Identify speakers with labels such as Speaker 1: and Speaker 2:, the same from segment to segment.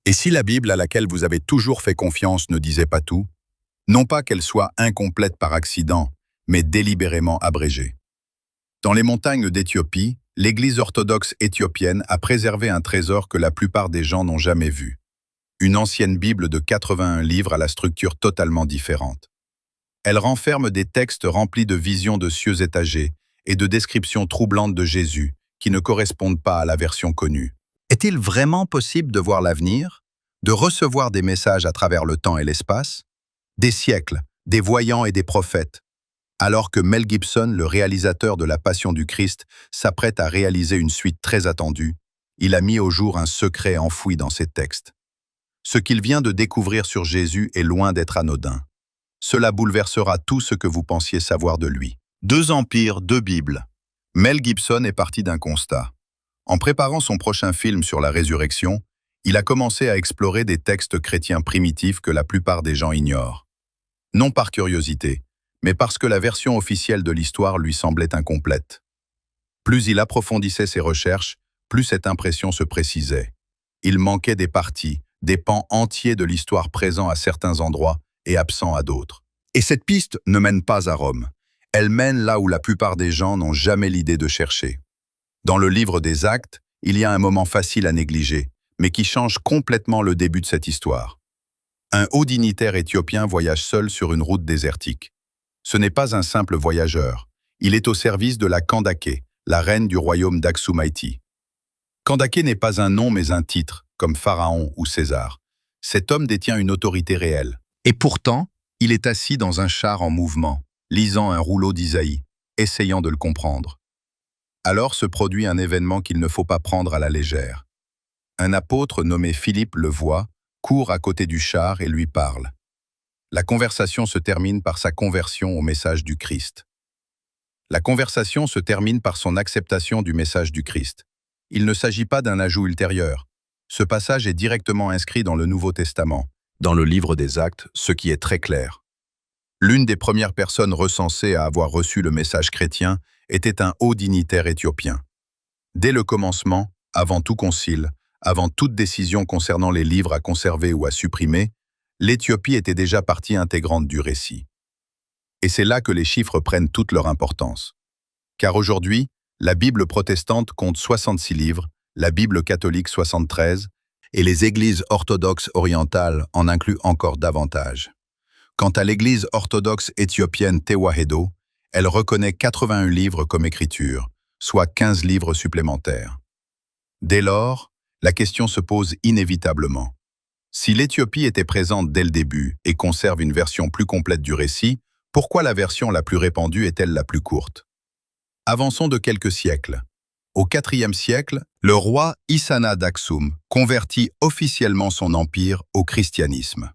Speaker 1: Et si la Bible à laquelle vous avez toujours fait confiance ne disait pas tout, non pas qu'elle soit incomplète par accident, mais délibérément abrégée. Dans les montagnes d'Éthiopie, l'Église orthodoxe éthiopienne a préservé un trésor que la plupart des gens n'ont jamais vu. Une ancienne Bible de 81 livres à la structure totalement différente. Elle renferme des textes remplis de visions de cieux étagés et de descriptions troublantes de Jésus qui ne correspondent pas à la version connue. Est-il vraiment possible de voir l'avenir, de recevoir des messages à travers le temps et l'espace, des siècles, des voyants et des prophètes, alors que Mel Gibson, le réalisateur de La Passion du Christ, s'apprête à réaliser une suite très attendue, il a mis au jour un secret enfoui dans ses textes. Ce qu'il vient de découvrir sur Jésus est loin d'être anodin. Cela bouleversera tout ce que vous pensiez savoir de lui. 2 empires, 2 Bibles. Mel Gibson est parti d'un constat. En préparant son prochain film sur la résurrection, il a commencé à explorer des textes chrétiens primitifs que la plupart des gens ignorent. Non par curiosité, mais parce que la version officielle de l'histoire lui semblait incomplète. Plus il approfondissait ses recherches, plus cette impression se précisait. Il manquait des parties, des pans entiers de l'histoire présents à certains endroits et absents à d'autres. Et cette piste ne mène pas à Rome. Elle mène là où la plupart des gens n'ont jamais l'idée de chercher. Dans le livre des Actes, il y a un moment facile à négliger, mais qui change complètement le début de cette histoire. Un haut dignitaire éthiopien voyage seul sur une route désertique. Ce n'est pas un simple voyageur. Il est au service de la Kandake, la reine du royaume d'Aksumaïti. Kandake n'est pas un nom mais un titre, comme Pharaon ou César. Cet homme détient une autorité réelle. Et pourtant, il est assis dans un char en mouvement, lisant un rouleau d'Isaïe, essayant de le comprendre. Alors se produit un événement qu'il ne faut pas prendre à la légère. Un apôtre nommé Philippe le voit, court à côté du char et lui parle. La conversation se termine par sa conversion au message du Christ. La conversation se termine par son acceptation du message du Christ. Il ne s'agit pas d'un ajout ultérieur. Ce passage est directement inscrit dans le Nouveau Testament, dans le livre des Actes, ce qui est très clair. L'une des premières personnes recensées à avoir reçu le message chrétien était un haut dignitaire éthiopien. Dès le commencement, avant tout concile, avant toute décision concernant les livres à conserver ou à supprimer, l'Éthiopie était déjà partie intégrante du récit. Et c'est là que les chiffres prennent toute leur importance. Car aujourd'hui, la Bible protestante compte 66 livres, la Bible catholique 73, et les églises orthodoxes orientales en incluent encore davantage. Quant à l'église orthodoxe éthiopienne Tewahedo, elle reconnaît 81 livres comme écriture, soit 15 livres supplémentaires. Dès lors, la question se pose inévitablement. Si l'Éthiopie était présente dès le début et conserve une version plus complète du récit, pourquoi la version la plus répandue est-elle la plus courte? Avançons de quelques siècles. Au IVe siècle, le roi Issana d'Aksum convertit officiellement son empire au christianisme.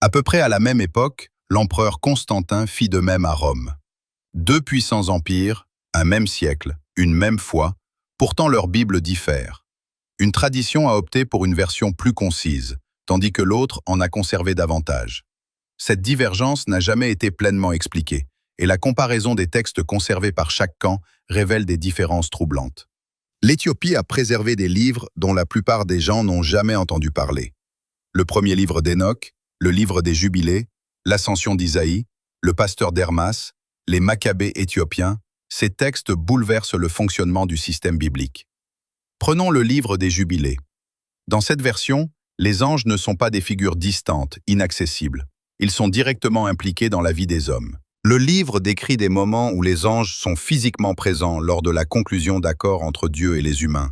Speaker 1: À peu près à la même époque, l'empereur Constantin fit de même à Rome. 2 puissants empires, un même siècle, une même foi, pourtant leurs Bibles diffèrent. Une tradition a opté pour une version plus concise, tandis que l'autre en a conservé davantage. Cette divergence n'a jamais été pleinement expliquée, et la comparaison des textes conservés par chaque camp révèle des différences troublantes. L'Éthiopie a préservé des livres dont la plupart des gens n'ont jamais entendu parler. Le premier livre d'Enoch, le livre des Jubilés, l'Ascension d'Isaïe, le pasteur d'Hermas, les Maccabées éthiopiens, ces textes bouleversent le fonctionnement du système biblique. Prenons le livre des Jubilés. Dans cette version, les anges ne sont pas des figures distantes, inaccessibles. Ils sont directement impliqués dans la vie des hommes. Le livre décrit des moments où les anges sont physiquement présents lors de la conclusion d'accords entre Dieu et les humains,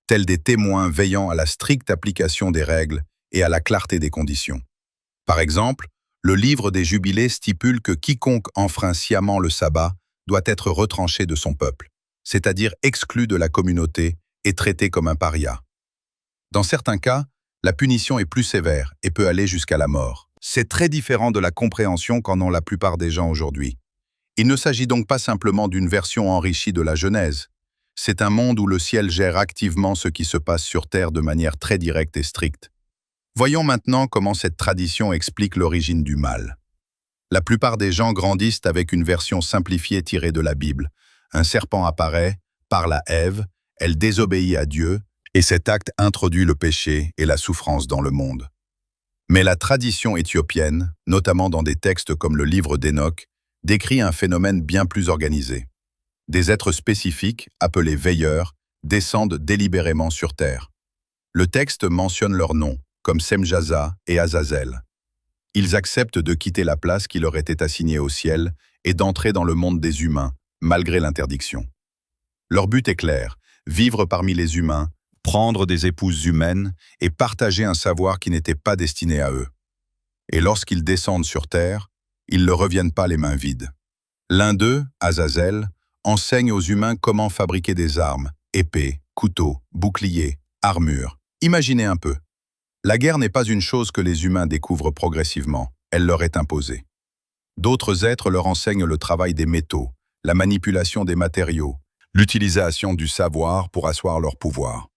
Speaker 1: tels des témoins veillant à la stricte application des règles et à la clarté des conditions. Par exemple, le livre des Jubilés stipule que quiconque enfreint sciemment le sabbat doit être retranché de son peuple, c'est-à-dire exclu de la communauté et traité comme un paria. Dans certains cas, la punition est plus sévère et peut aller jusqu'à la mort. C'est très différent de la compréhension qu'en ont la plupart des gens aujourd'hui. Il ne s'agit donc pas simplement d'une version enrichie de la Genèse. C'est un monde où le ciel gère activement ce qui se passe sur terre de manière très directe et stricte. Voyons maintenant comment cette tradition explique l'origine du mal. La plupart des gens grandissent avec une version simplifiée tirée de la Bible. Un serpent apparaît, parle à Ève, elle désobéit à Dieu, Et cet acte introduit le péché et la souffrance dans le monde. Mais la tradition éthiopienne, notamment dans des textes comme le livre d'Enoch, décrit un phénomène bien plus organisé. Des êtres spécifiques, appelés veilleurs, descendent délibérément sur terre. Le texte mentionne leurs noms, comme Semjaza et Azazel. Ils acceptent de quitter la place qui leur était assignée au ciel et d'entrer dans le monde des humains, malgré l'interdiction. Leur but est clair, vivre parmi les humains, prendre des épouses humaines et partager un savoir qui n'était pas destiné à eux. Et lorsqu'ils descendent sur terre, ils ne reviennent pas les mains vides. L'un d'eux, Azazel, enseigne aux humains comment fabriquer des armes, épées, couteaux, boucliers, armures. Imaginez un peu. La guerre n'est pas une chose que les humains découvrent progressivement, elle leur est imposée. D'autres êtres leur enseignent le travail des métaux, la manipulation des matériaux, l'utilisation du savoir pour asseoir leur pouvoir.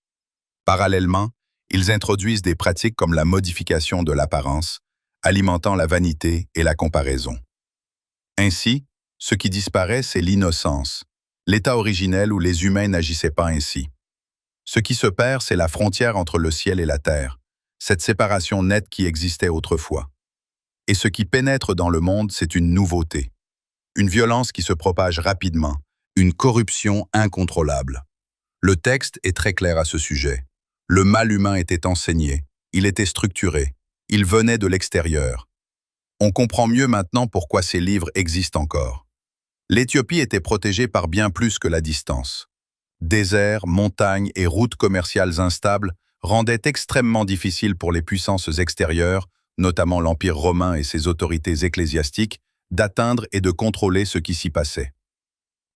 Speaker 1: Parallèlement, ils introduisent des pratiques comme la modification de l'apparence, alimentant la vanité et la comparaison. Ainsi, ce qui disparaît, c'est l'innocence, l'état originel où les humains n'agissaient pas ainsi. Ce qui se perd, c'est la frontière entre le ciel et la terre, cette séparation nette qui existait autrefois. Et ce qui pénètre dans le monde, c'est une nouveauté. Une violence qui se propage rapidement, une corruption incontrôlable. Le texte est très clair à ce sujet. Le mal humain était enseigné, il était structuré, il venait de l'extérieur. On comprend mieux maintenant pourquoi ces livres existent encore. L'Éthiopie était protégée par bien plus que la distance. Déserts, montagnes et routes commerciales instables rendaient extrêmement difficile pour les puissances extérieures, notamment l'Empire romain et ses autorités ecclésiastiques, d'atteindre et de contrôler ce qui s'y passait.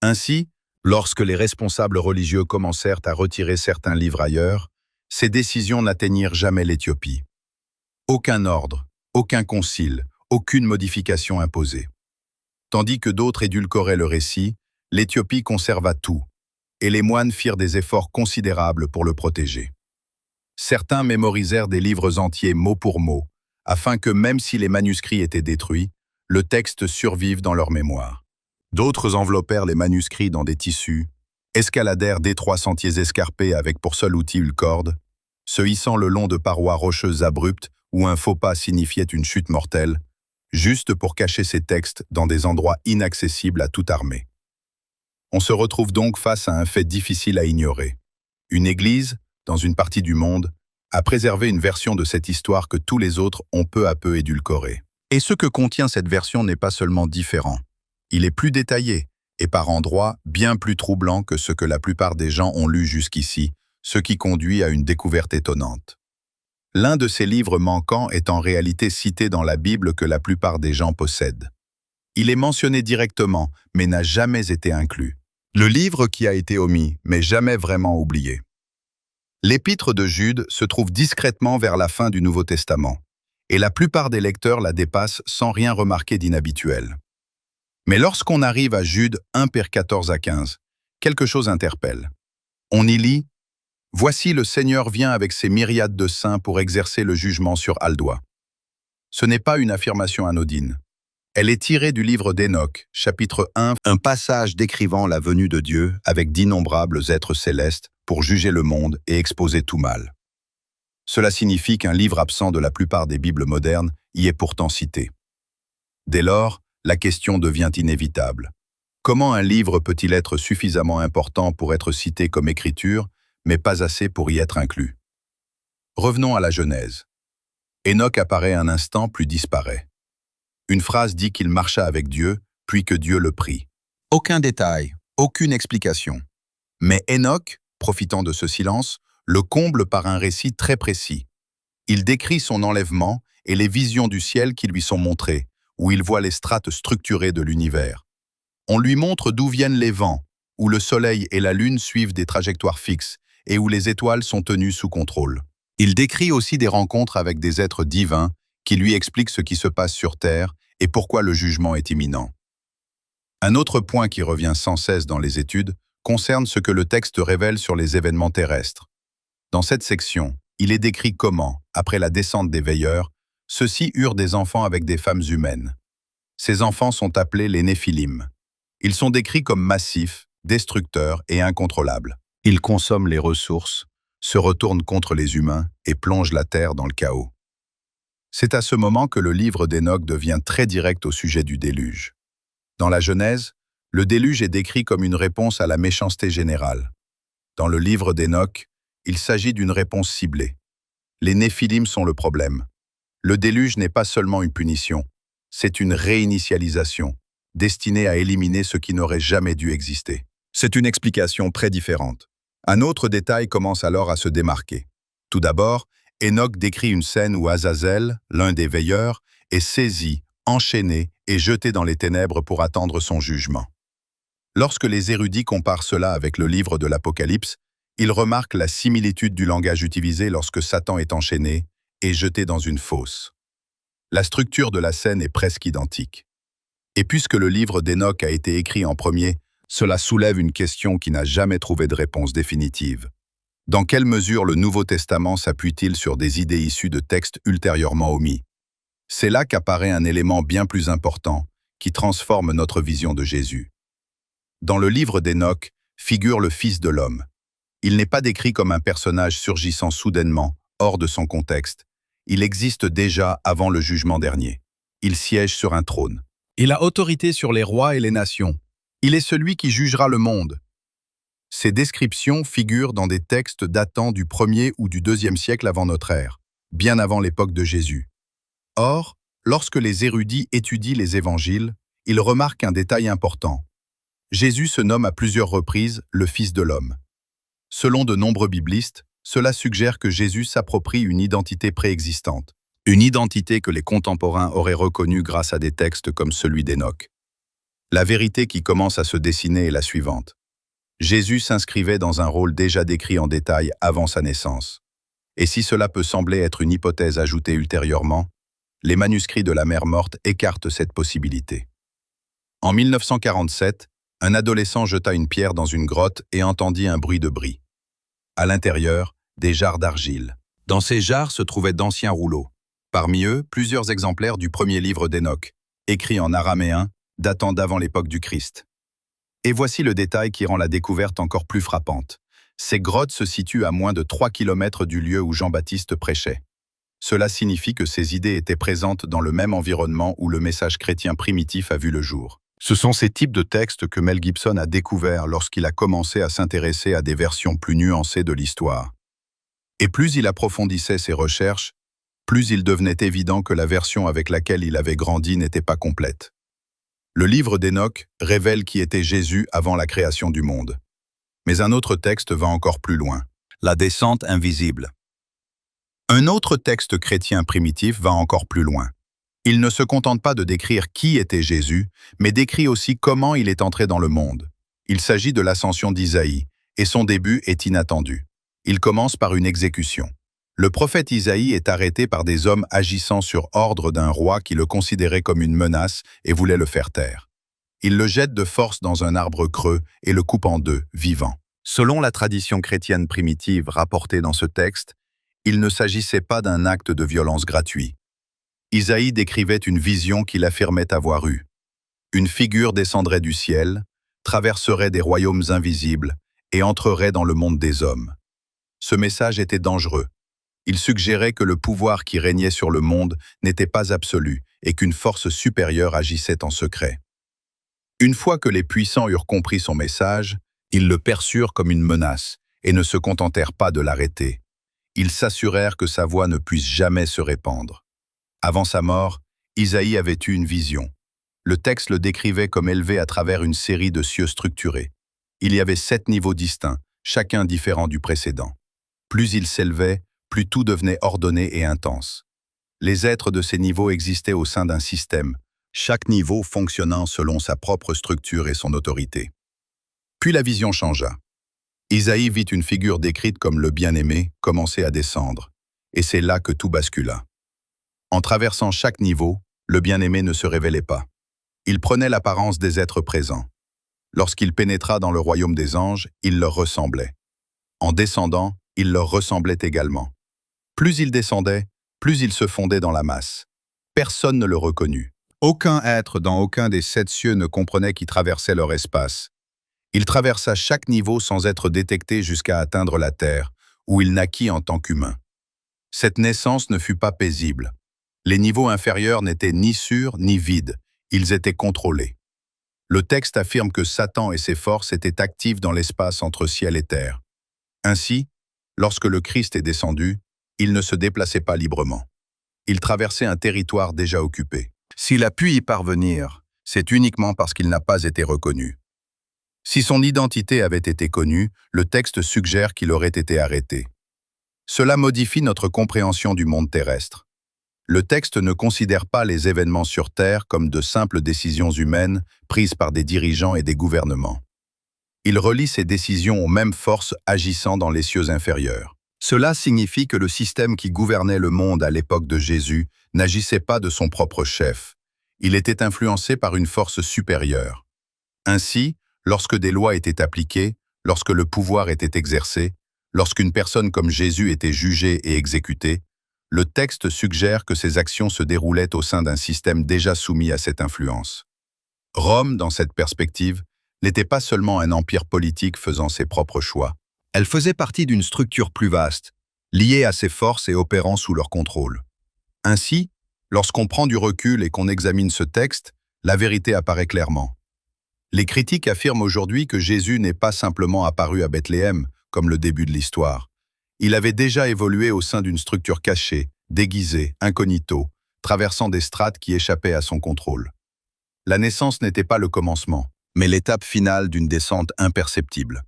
Speaker 1: Ainsi, lorsque les responsables religieux commencèrent à retirer certains livres ailleurs, ces décisions n'atteignirent jamais l'Éthiopie. Aucun ordre, aucun concile, aucune modification imposée. Tandis que d'autres édulcoraient le récit, l'Éthiopie conserva tout, et les moines firent des efforts considérables pour le protéger. Certains mémorisèrent des livres entiers mot pour mot, afin que même si les manuscrits étaient détruits, le texte survive dans leur mémoire. D'autres enveloppèrent les manuscrits dans des tissus, escaladèrent d'étroits sentiers escarpés avec pour seul outil une corde, se hissant le long de parois rocheuses abruptes où un faux pas signifiait une chute mortelle, juste pour cacher ces textes dans des endroits inaccessibles à toute armée. On se retrouve donc face à un fait difficile à ignorer. Une église, dans une partie du monde, a préservé une version de cette histoire que tous les autres ont peu à peu édulcorée. Et ce que contient cette version n'est pas seulement différent. Il est plus détaillé, et par endroits bien plus troublant que ce que la plupart des gens ont lu jusqu'ici, ce qui conduit à une découverte étonnante. L'un de ces livres manquants est en réalité cité dans la Bible que la plupart des gens possèdent. Il est mentionné directement, mais n'a jamais été inclus. Le livre qui a été omis, mais jamais vraiment oublié. L'Épître de Jude se trouve discrètement vers la fin du Nouveau Testament, et la plupart des lecteurs la dépassent sans rien remarquer d'inhabituel. Mais lorsqu'on arrive à Jude 1 Père 14 à 15, quelque chose interpelle. On y lit « Voici le Seigneur vient avec ses myriades de saints pour exercer le jugement sur Aldoa. » Ce n'est pas une affirmation anodine. Elle est tirée du livre d'Enoch, chapitre 1, un passage décrivant la venue de Dieu avec d'innombrables êtres célestes pour juger le monde et exposer tout mal. Cela signifie qu'un livre absent de la plupart des Bibles modernes y est pourtant cité. Dès lors, la question devient inévitable. Comment un livre peut-il être suffisamment important pour être cité comme écriture, mais pas assez pour y être inclus? Revenons à la Genèse. Enoch apparaît un instant puis disparaît. Une phrase dit qu'il marcha avec Dieu, puis que Dieu le prit. Aucun détail, aucune explication. Mais Enoch, profitant de ce silence, le comble par un récit très précis. Il décrit son enlèvement et les visions du ciel qui lui sont montrées, où il voit les strates structurées de l'univers. On lui montre d'où viennent les vents, où le soleil et la lune suivent des trajectoires fixes et où les étoiles sont tenues sous contrôle. Il décrit aussi des rencontres avec des êtres divins qui lui expliquent ce qui se passe sur Terre et pourquoi le jugement est imminent. Un autre point qui revient sans cesse dans les études concerne ce que le texte révèle sur les événements terrestres. Dans cette section, il est décrit comment, après la descente des veilleurs, ceux-ci eurent des enfants avec des femmes humaines. Ces enfants sont appelés les Néphilim. Ils sont décrits comme massifs, destructeurs et incontrôlables. Ils consomment les ressources, se retourne contre les humains et plonge la terre dans le chaos. C'est à ce moment que le livre d'Hénoch devient très direct au sujet du déluge. Dans la Genèse, le déluge est décrit comme une réponse à la méchanceté générale. Dans le livre d'Hénoch, il s'agit d'une réponse ciblée. Les Néphilim sont le problème. Le déluge n'est pas seulement une punition, c'est une réinitialisation, destinée à éliminer ce qui n'aurait jamais dû exister. C'est une explication très différente. Un autre détail commence alors à se démarquer. Tout d'abord, Hénoch décrit une scène où Azazel, l'un des veilleurs, est saisi, enchaîné et jeté dans les ténèbres pour attendre son jugement. Lorsque les érudits comparent cela avec le livre de l'Apocalypse, ils remarquent la similitude du langage utilisé lorsque Satan est enchaîné et jeté dans une fosse. La structure de la scène est presque identique. Et puisque le livre d'Hénoch a été écrit en premier, cela soulève une question qui n'a jamais trouvé de réponse définitive. Dans quelle mesure le Nouveau Testament s'appuie-t-il sur des idées issues de textes ultérieurement omis? C'est là qu'apparaît un élément bien plus important, qui transforme notre vision de Jésus. Dans le livre d'Hénoch figure le Fils de l'homme. Il n'est pas décrit comme un personnage surgissant soudainement, hors de son contexte. Il existe déjà avant le jugement dernier. Il siège sur un trône. Il a autorité sur les rois et les nations. Il est celui qui jugera le monde. Ces descriptions figurent dans des textes datant du 1er ou du 2e siècle avant notre ère, bien avant l'époque de Jésus. Or, lorsque les érudits étudient les évangiles, ils remarquent un détail important. Jésus se nomme à plusieurs reprises le Fils de l'homme. Selon de nombreux biblistes, cela suggère que Jésus s'approprie une identité préexistante, une identité que les contemporains auraient reconnue grâce à des textes comme celui d'Hénoch. La vérité qui commence à se dessiner est la suivante. Jésus s'inscrivait dans un rôle déjà décrit en détail avant sa naissance. Et si cela peut sembler être une hypothèse ajoutée ultérieurement, les manuscrits de la Mère morte écartent cette possibilité. En 1947, un adolescent jeta une pierre dans une grotte et entendit un bruit de bris. À l'intérieur, des jarres d'argile. Dans ces jarres se trouvaient d'anciens rouleaux. Parmi eux, plusieurs exemplaires du premier livre d'Hénoch, écrit en araméen, datant d'avant l'époque du Christ. Et voici le détail qui rend la découverte encore plus frappante. Ces grottes se situent à moins de 3 kilomètres du lieu où Jean-Baptiste prêchait. Cela signifie que ces idées étaient présentes dans le même environnement où le message chrétien primitif a vu le jour. Ce sont ces types de textes que Mel Gibson a découverts lorsqu'il a commencé à s'intéresser à des versions plus nuancées de l'histoire. Et plus il approfondissait ses recherches, plus il devenait évident que la version avec laquelle il avait grandi n'était pas complète. Le livre d'Hénoch révèle qui était Jésus avant la création du monde. Mais un autre texte va encore plus loin. La descente invisible. Un autre texte chrétien primitif va encore plus loin. Il ne se contente pas de décrire qui était Jésus, mais décrit aussi comment il est entré dans le monde. Il s'agit de l'ascension d'Isaïe, et son début est inattendu. Il commence par une exécution. Le prophète Isaïe est arrêté par des hommes agissant sur ordre d'un roi qui le considérait comme une menace et voulait le faire taire. Il le jette de force dans un arbre creux et le coupe en deux, vivant. Selon la tradition chrétienne primitive rapportée dans ce texte, il ne s'agissait pas d'un acte de violence gratuit. Isaïe décrivait une vision qu'il affirmait avoir eue. Une figure descendrait du ciel, traverserait des royaumes invisibles et entrerait dans le monde des hommes. Ce message était dangereux. Il suggérait que le pouvoir qui régnait sur le monde n'était pas absolu et qu'une force supérieure agissait en secret. Une fois que les puissants eurent compris son message, ils le perçurent comme une menace et ne se contentèrent pas de l'arrêter. Ils s'assurèrent que sa voix ne puisse jamais se répandre. Avant sa mort, Isaïe avait eu une vision. Le texte le décrivait comme élevé à travers une série de cieux structurés. Il y avait 7 niveaux distincts, chacun différent du précédent. Plus il s'élevait, plus tout devenait ordonné et intense. Les êtres de ces niveaux existaient au sein d'un système, chaque niveau fonctionnant selon sa propre structure et son autorité. Puis la vision changea. Isaïe vit une figure décrite comme le bien-aimé commencer à descendre, et c'est là que tout bascula. En traversant chaque niveau, le bien-aimé ne se révélait pas. Il prenait l'apparence des êtres présents. Lorsqu'il pénétra dans le royaume des anges, il leur ressemblait. En descendant, il leur ressemblait également. Plus il descendait, plus il se fondait dans la masse. Personne ne le reconnut. Aucun être dans aucun des 7 cieux ne comprenait qu'il traversait leur espace. Il traversa chaque niveau sans être détecté jusqu'à atteindre la terre, où il naquit en tant qu'humain. Cette naissance ne fut pas paisible. Les niveaux inférieurs n'étaient ni sûrs ni vides, ils étaient contrôlés. Le texte affirme que Satan et ses forces étaient actifs dans l'espace entre ciel et terre. Ainsi, lorsque le Christ est descendu, il ne se déplaçait pas librement. Il traversait un territoire déjà occupé. S'il a pu y parvenir, c'est uniquement parce qu'il n'a pas été reconnu. Si son identité avait été connue, le texte suggère qu'il aurait été arrêté. Cela modifie notre compréhension du monde terrestre. Le texte ne considère pas les événements sur Terre comme de simples décisions humaines prises par des dirigeants et des gouvernements. Il relie ces décisions aux mêmes forces agissant dans les cieux inférieurs. Cela signifie que le système qui gouvernait le monde à l'époque de Jésus n'agissait pas de son propre chef. Il était influencé par une force supérieure. Ainsi, lorsque des lois étaient appliquées, lorsque le pouvoir était exercé, lorsqu'une personne comme Jésus était jugée et exécutée, le texte suggère que ces actions se déroulaient au sein d'un système déjà soumis à cette influence. Rome, dans cette perspective, n'était pas seulement un empire politique faisant ses propres choix. Elle faisait partie d'une structure plus vaste, liée à ses forces et opérant sous leur contrôle. Ainsi, lorsqu'on prend du recul et qu'on examine ce texte, la vérité apparaît clairement. Les critiques affirment aujourd'hui que Jésus n'est pas simplement apparu à Bethléem, comme le début de l'histoire. Il avait déjà évolué au sein d'une structure cachée, déguisée, incognito, traversant des strates qui échappaient à son contrôle. La naissance n'était pas le commencement, mais l'étape finale d'une descente imperceptible.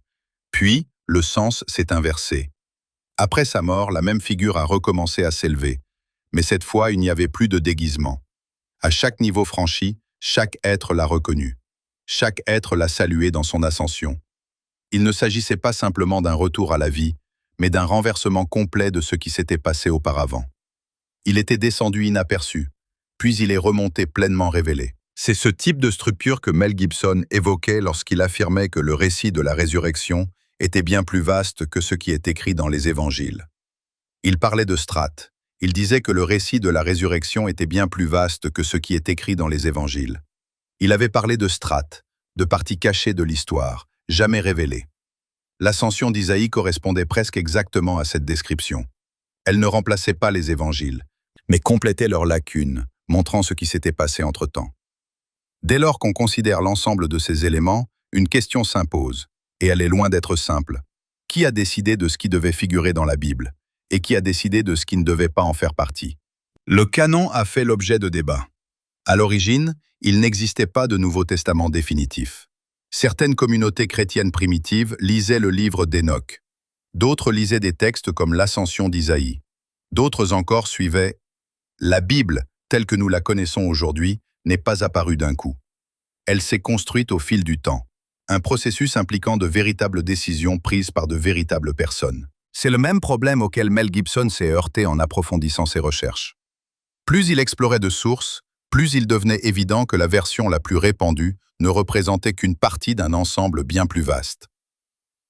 Speaker 1: Puis, le sens s'est inversé. Après sa mort, la même figure a recommencé à s'élever, mais cette fois, il n'y avait plus de déguisement. À chaque niveau franchi, chaque être l'a reconnu. Chaque être l'a salué dans son ascension. Il ne s'agissait pas simplement d'un retour à la vie, mais d'un renversement complet de ce qui s'était passé auparavant. Il était descendu inaperçu, puis il est remonté pleinement révélé. C'est ce type de structure que Mel Gibson évoquait lorsqu'il affirmait que le récit de la résurrection était bien plus vaste que ce qui est écrit dans les évangiles. Il parlait de strates. Il disait que le récit de la résurrection était bien plus vaste que ce qui est écrit dans les évangiles. Il avait parlé de strates, de parties cachées de l'histoire, jamais révélées. L'ascension d'Isaïe correspondait presque exactement à cette description. Elle ne remplaçait pas les évangiles, mais complétait leurs lacunes, montrant ce qui s'était passé entre-temps. Dès lors qu'on considère l'ensemble de ces éléments, une question s'impose, et elle est loin d'être simple. Qui a décidé de ce qui devait figurer dans la Bible, et qui a décidé de ce qui ne devait pas en faire partie? Le canon a fait l'objet de débats. À l'origine, il n'existait pas de Nouveau Testament définitif. Certaines communautés chrétiennes primitives lisaient le livre d'Hénoch. D'autres lisaient des textes comme l'Ascension d'Isaïe. D'autres encore suivaient « La Bible, telle que nous la connaissons aujourd'hui, n'est pas apparue d'un coup. Elle s'est construite au fil du temps, un processus impliquant de véritables décisions prises par de véritables personnes. » C'est le même problème auquel Mel Gibson s'est heurté en approfondissant ses recherches. Plus il explorait de sources, plus il devenait évident que la version la plus répandue ne représentait qu'une partie d'un ensemble bien plus vaste.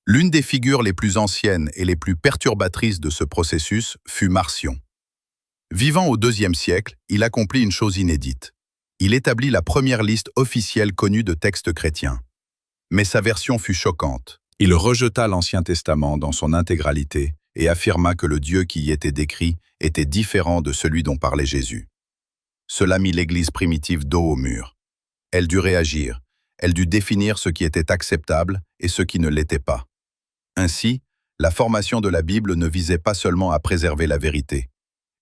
Speaker 1: L'une des figures les plus anciennes et les plus perturbatrices de ce processus fut Marcion. Vivant au IIe siècle, il accomplit une chose inédite. Il établit la première liste officielle connue de textes chrétiens. Mais sa version fut choquante. Il rejeta l'Ancien Testament dans son intégralité et affirma que le Dieu qui y était décrit était différent de celui dont parlait Jésus. Cela mit l'Église primitive dos au mur. Elle dut réagir, elle dut définir ce qui était acceptable et ce qui ne l'était pas. Ainsi, la formation de la Bible ne visait pas seulement à préserver la vérité.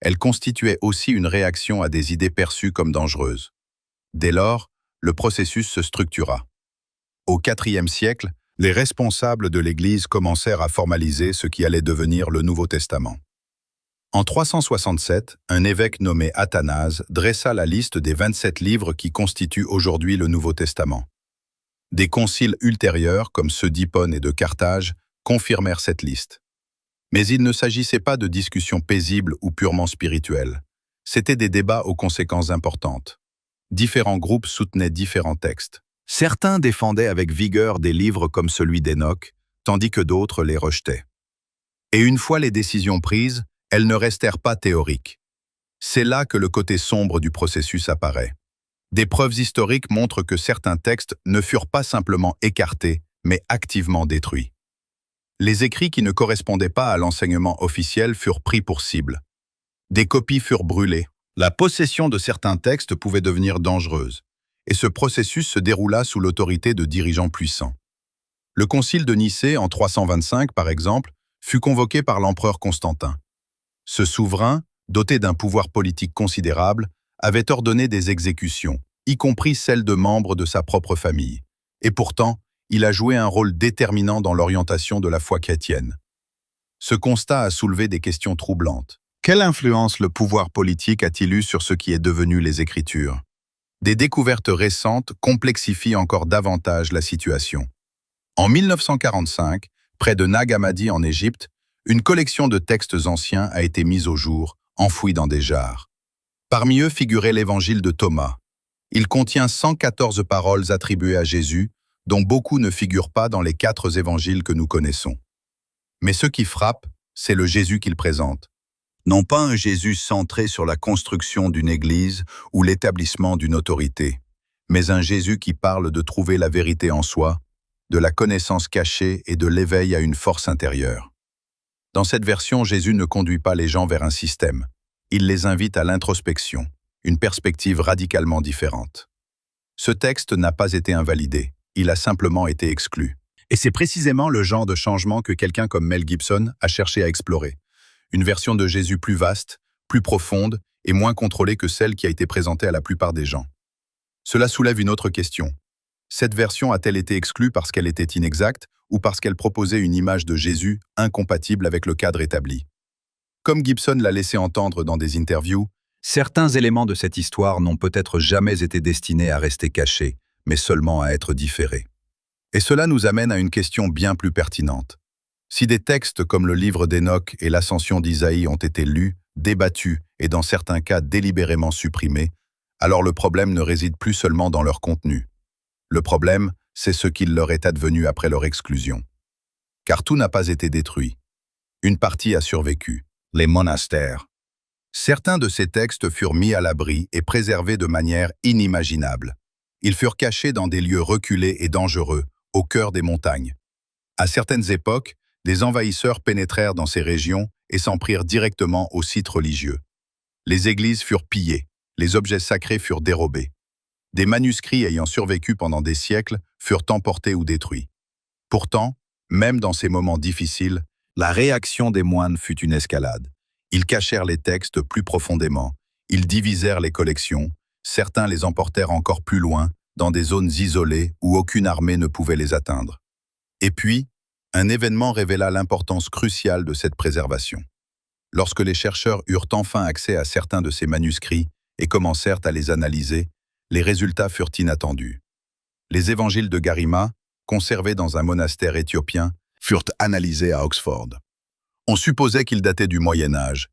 Speaker 1: Elle constituait aussi une réaction à des idées perçues comme dangereuses. Dès lors, le processus se structura. Au IVe siècle, les responsables de l'Église commencèrent à formaliser ce qui allait devenir le Nouveau Testament. En 367, un évêque nommé Athanase dressa la liste des 27 livres qui constituent aujourd'hui le Nouveau Testament. Des conciles ultérieurs, comme ceux d'Hippone et de Carthage, confirmèrent cette liste. Mais il ne s'agissait pas de discussions paisibles ou purement spirituelles. C'étaient des débats aux conséquences importantes. Différents groupes soutenaient différents textes. Certains défendaient avec vigueur des livres comme celui d'Hénoch, tandis que d'autres les rejetaient. Et une fois les décisions prises, elles ne restèrent pas théoriques. C'est là que le côté sombre du processus apparaît. Des preuves historiques montrent que certains textes ne furent pas simplement écartés, mais activement détruits. Les écrits qui ne correspondaient pas à l'enseignement officiel furent pris pour cible. Des copies furent brûlées. La possession de certains textes pouvait devenir dangereuse, et ce processus se déroula sous l'autorité de dirigeants puissants. Le concile de Nicée, en 325 par exemple, fut convoqué par l'empereur Constantin. Ce souverain, doté d'un pouvoir politique considérable, avait ordonné des exécutions, y compris celles de membres de sa propre famille. Et pourtant, il a joué un rôle déterminant dans l'orientation de la foi chrétienne. Ce constat a soulevé des questions troublantes. Quelle influence le pouvoir politique a-t-il eu sur ce qui est devenu les Écritures? Des découvertes récentes complexifient encore davantage la situation. En 1945, près de Nag Hammadi en Égypte, une collection de textes anciens a été mise au jour, enfouie dans des jarres. Parmi eux figurait l'évangile de Thomas. Il contient 114 paroles attribuées à Jésus, dont beaucoup ne figurent pas dans les 4 évangiles que nous connaissons. Mais ce qui frappe, c'est le Jésus qu'il présente. Non pas un Jésus centré sur la construction d'une église ou l'établissement d'une autorité, mais un Jésus qui parle de trouver la vérité en soi, de la connaissance cachée et de l'éveil à une force intérieure. Dans cette version, Jésus ne conduit pas les gens vers un système. Il les invite à l'introspection, une perspective radicalement différente. Ce texte n'a pas été invalidé, il a simplement été exclu. Et c'est précisément le genre de changement que quelqu'un comme Mel Gibson a cherché à explorer. Une version de Jésus plus vaste, plus profonde et moins contrôlée que celle qui a été présentée à la plupart des gens. Cela soulève une autre question. Cette version a-t-elle été exclue parce qu'elle était inexacte ou parce qu'elle proposait une image de Jésus incompatible avec le cadre établi? Comme Gibson l'a laissé entendre dans des interviews, certains éléments de cette histoire n'ont peut-être jamais été destinés à rester cachés, mais seulement à être différés. Et cela nous amène à une question bien plus pertinente. Si des textes comme le livre d'Enoch et l'Ascension d'Isaïe ont été lus, débattus et dans certains cas délibérément supprimés, alors le problème ne réside plus seulement dans leur contenu. Le problème, c'est ce qu'il leur est advenu après leur exclusion. Car tout n'a pas été détruit. Une partie a survécu, les monastères. Certains de ces textes furent mis à l'abri et préservés de manière inimaginable. Ils furent cachés dans des lieux reculés et dangereux, au cœur des montagnes. À certaines époques, des envahisseurs pénétrèrent dans ces régions et s'en prirent directement aux sites religieux. Les églises furent pillées, les objets sacrés furent dérobés. Des manuscrits ayant survécu pendant des siècles furent emportés ou détruits. Pourtant, même dans ces moments difficiles, la réaction des moines fut une escalade. Ils cachèrent les textes plus profondément, ils divisèrent les collections, certains les emportèrent encore plus loin, dans des zones isolées où aucune armée ne pouvait les atteindre. Et puis, un événement révéla l'importance cruciale de cette préservation. Lorsque les chercheurs eurent enfin accès à certains de ces manuscrits et commencèrent à les analyser, les résultats furent inattendus. Les évangiles de Garima, conservés dans un monastère éthiopien, furent analysés à Oxford. On supposait qu'ils dataient du Moyen Âge,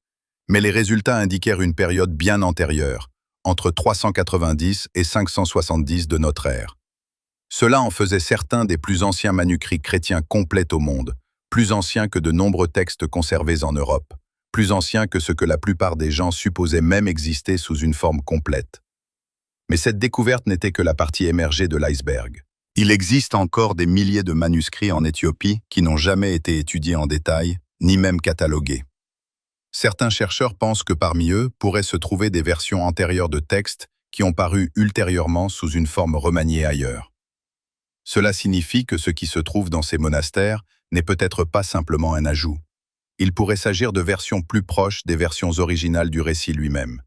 Speaker 1: mais les résultats indiquèrent une période bien antérieure, entre 390 et 570 de notre ère. Cela en faisait certains des plus anciens manuscrits chrétiens complets au monde, plus anciens que de nombreux textes conservés en Europe, plus anciens que ce que la plupart des gens supposaient même exister sous une forme complète. Mais cette découverte n'était que la partie émergée de l'iceberg. Il existe encore des milliers de manuscrits en Éthiopie qui n'ont jamais été étudiés en détail, ni même catalogués. Certains chercheurs pensent que parmi eux pourraient se trouver des versions antérieures de textes qui ont paru ultérieurement sous une forme remaniée ailleurs. Cela signifie que ce qui se trouve dans ces monastères n'est peut-être pas simplement un ajout. Il pourrait s'agir de versions plus proches des versions originales du récit lui-même.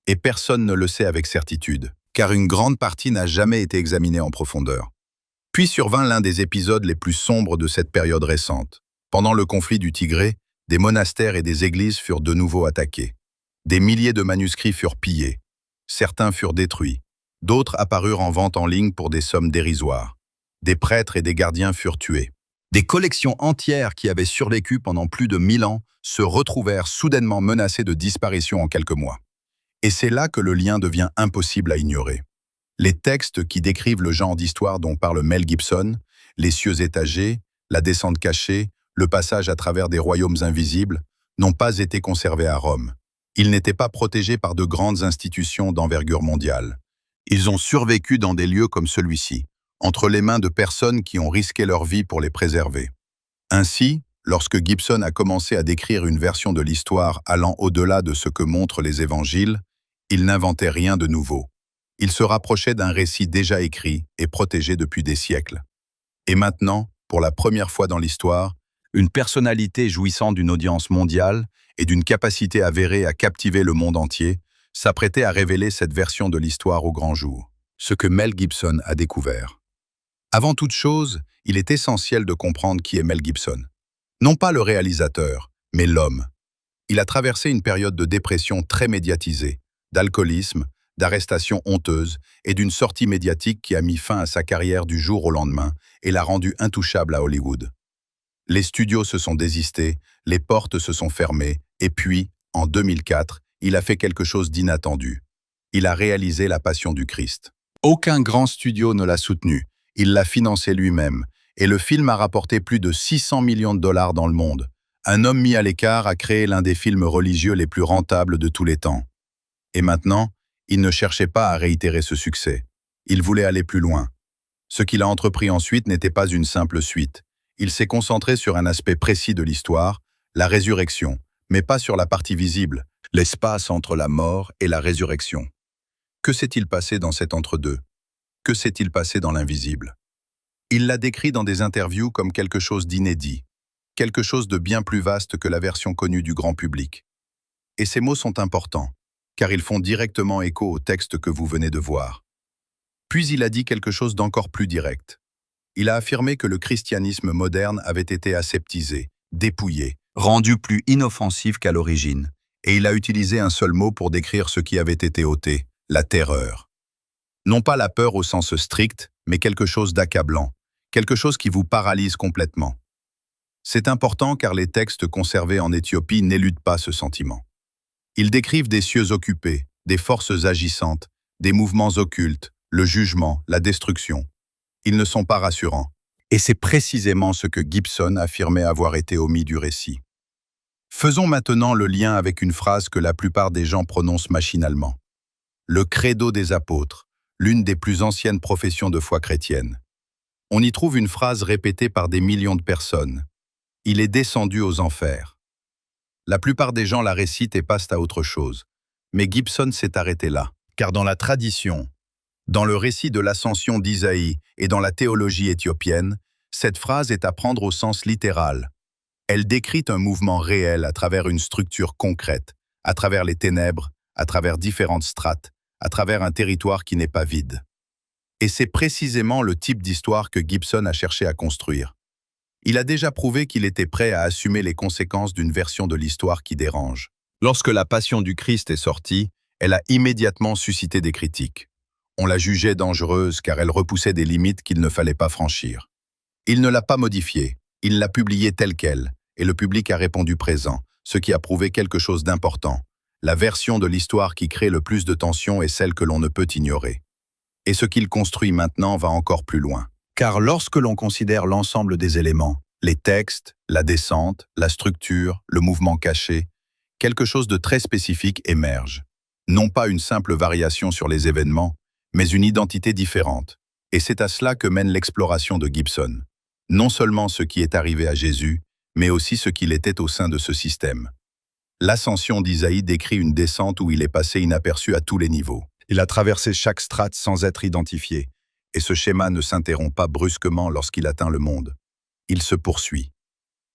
Speaker 1: Et personne ne le sait avec certitude, car une grande partie n'a jamais été examinée en profondeur. Puis survint l'un des épisodes les plus sombres de cette période récente. Pendant le conflit du Tigré, des monastères et des églises furent de nouveau attaqués. Des milliers de manuscrits furent pillés. Certains furent détruits. D'autres apparurent en vente en ligne pour des sommes dérisoires. Des prêtres et des gardiens furent tués. Des collections entières qui avaient survécu pendant plus de 1000 ans se retrouvèrent soudainement menacées de disparition en quelques mois. Et c'est là que le lien devient impossible à ignorer. Les textes qui décrivent le genre d'histoire dont parle Mel Gibson, les cieux étagés, la descente cachée, le passage à travers des royaumes invisibles, n'ont pas été conservés à Rome. Ils n'étaient pas protégés par de grandes institutions d'envergure mondiale. Ils ont survécu dans des lieux comme celui-ci, entre les mains de personnes qui ont risqué leur vie pour les préserver. Ainsi, lorsque Gibson a commencé à décrire une version de l'histoire allant au-delà de ce que montrent les évangiles, il n'inventait rien de nouveau. Il se rapprochait d'un récit déjà écrit et protégé depuis des siècles. Et maintenant, pour la première fois dans l'histoire, une personnalité jouissant d'une audience mondiale et d'une capacité avérée à captiver le monde entier s'apprêtait à révéler cette version de l'histoire au grand jour, ce que Mel Gibson a découvert. Avant toute chose, il est essentiel de comprendre qui est Mel Gibson. Non pas le réalisateur, mais l'homme. Il a traversé une période de dépression très médiatisée, d'alcoolisme, d'arrestations honteuses et d'une sortie médiatique qui a mis fin à sa carrière du jour au lendemain et l'a rendu intouchable à Hollywood. Les studios se sont désistés, les portes se sont fermées, et puis, en 2004, il a fait quelque chose d'inattendu. Il a réalisé La Passion du Christ. Aucun grand studio ne l'a soutenu, il l'a financé lui-même, et le film a rapporté plus de 600 millions de dollars dans le monde. Un homme mis à l'écart a créé l'un des films religieux les plus rentables de tous les temps. Et maintenant, il ne cherchait pas à réitérer ce succès. Il voulait aller plus loin. Ce qu'il a entrepris ensuite n'était pas une simple suite. Il s'est concentré sur un aspect précis de l'histoire, la résurrection, mais pas sur la partie visible, l'espace entre la mort et la résurrection. Que s'est-il passé dans cet entre-deux? Que s'est-il passé dans l'invisible? Il l'a décrit dans des interviews comme quelque chose d'inédit, quelque chose de bien plus vaste que la version connue du grand public. Et ces mots sont importants, car ils font directement écho au texte que vous venez de voir. Puis il a dit quelque chose d'encore plus direct. Il a affirmé que le christianisme moderne avait été aseptisé, dépouillé, rendu plus inoffensif qu'à l'origine, et il a utilisé un seul mot pour décrire ce qui avait été ôté, la terreur. Non pas la peur au sens strict, mais quelque chose d'accablant, quelque chose qui vous paralyse complètement. C'est important car les textes conservés en Éthiopie n'éludent pas ce sentiment. Ils décrivent des cieux occupés, des forces agissantes, des mouvements occultes, le jugement, la destruction. Ils ne sont pas rassurants. Et c'est précisément ce que Gibson affirmait avoir été omis du récit. Faisons maintenant le lien avec une phrase que la plupart des gens prononcent machinalement. Le credo des apôtres, l'une des plus anciennes professions de foi chrétienne. On y trouve une phrase répétée par des millions de personnes. Il est descendu aux enfers. La plupart des gens la récitent et passent à autre chose. Mais Gibson s'est arrêté là, car dans la tradition, dans le récit de l'ascension d'Isaïe et dans la théologie éthiopienne, cette phrase est à prendre au sens littéral. Elle décrit un mouvement réel à travers une structure concrète, à travers les ténèbres, à travers différentes strates, à travers un territoire qui n'est pas vide. Et c'est précisément le type d'histoire que Gibson a cherché à construire. Il a déjà prouvé qu'il était prêt à assumer les conséquences d'une version de l'histoire qui dérange. Lorsque La Passion du Christ est sortie, elle a immédiatement suscité des critiques. On la jugeait dangereuse car elle repoussait des limites qu'il ne fallait pas franchir. Il ne l'a pas modifiée, il l'a publiée telle quelle, et le public a répondu présent, ce qui a prouvé quelque chose d'important. La version de l'histoire qui crée le plus de tension est celle que l'on ne peut ignorer. Et ce qu'il construit maintenant va encore plus loin. Car lorsque l'on considère l'ensemble des éléments, les textes, la descente, la structure, le mouvement caché, quelque chose de très spécifique émerge. Non pas une simple variation sur les événements, mais une identité différente. Et c'est à cela que mène l'exploration de Gibson. Non seulement ce qui est arrivé à Jésus, mais aussi ce qu'il était au sein de ce système. L'ascension d'Isaïe décrit une descente où il est passé inaperçu à tous les niveaux. Il a traversé chaque strate sans être identifié, et ce schéma ne s'interrompt pas brusquement lorsqu'il atteint le monde. Il se poursuit.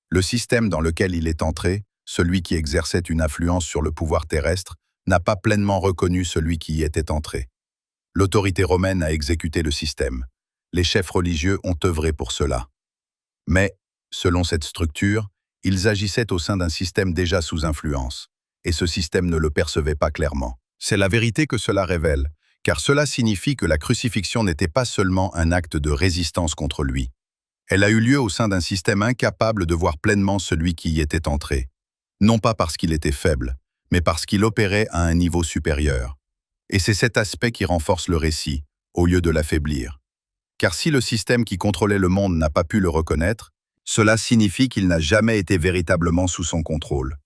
Speaker 1: Le système dans lequel il est entré, celui qui exerçait une influence sur le pouvoir terrestre, n'a pas pleinement reconnu celui qui y était entré. L'autorité romaine a exécuté le système. Les chefs religieux ont œuvré pour cela. Mais, selon cette structure, ils agissaient au sein d'un système déjà sous influence, et ce système ne le percevait pas clairement. C'est la vérité que cela révèle, car cela signifie que la crucifixion n'était pas seulement un acte de résistance contre lui. Elle a eu lieu au sein d'un système incapable de voir pleinement celui qui y était entré. Non pas parce qu'il était faible, mais parce qu'il opérait à un niveau supérieur. Et c'est cet aspect qui renforce le récit, au lieu de l'affaiblir. Car si le système qui contrôlait le monde n'a pas pu le reconnaître, cela signifie qu'il n'a jamais été véritablement sous son contrôle.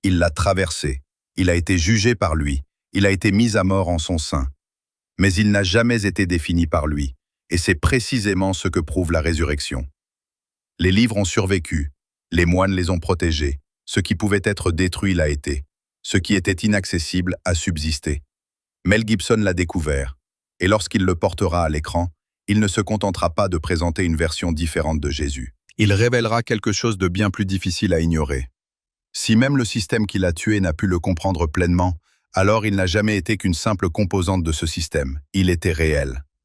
Speaker 1: Il l'a traversé, il a été jugé par lui, il a été mis à mort en son sein. Mais il n'a jamais été défini par lui, et c'est précisément ce que prouve la résurrection. Les livres ont survécu, Les moines les ont protégés. Ce qui pouvait être détruit l'a été. Ce qui était inaccessible a subsisté. Mel Gibson l'a découvert. Et lorsqu'il le portera à l'écran, il ne se contentera pas de présenter une version différente de Jésus. Il révélera quelque chose de bien plus difficile à ignorer. Si même le système qui l'a tué n'a pu le comprendre pleinement, alors il n'a jamais été qu'une simple composante de ce système. Il était réel.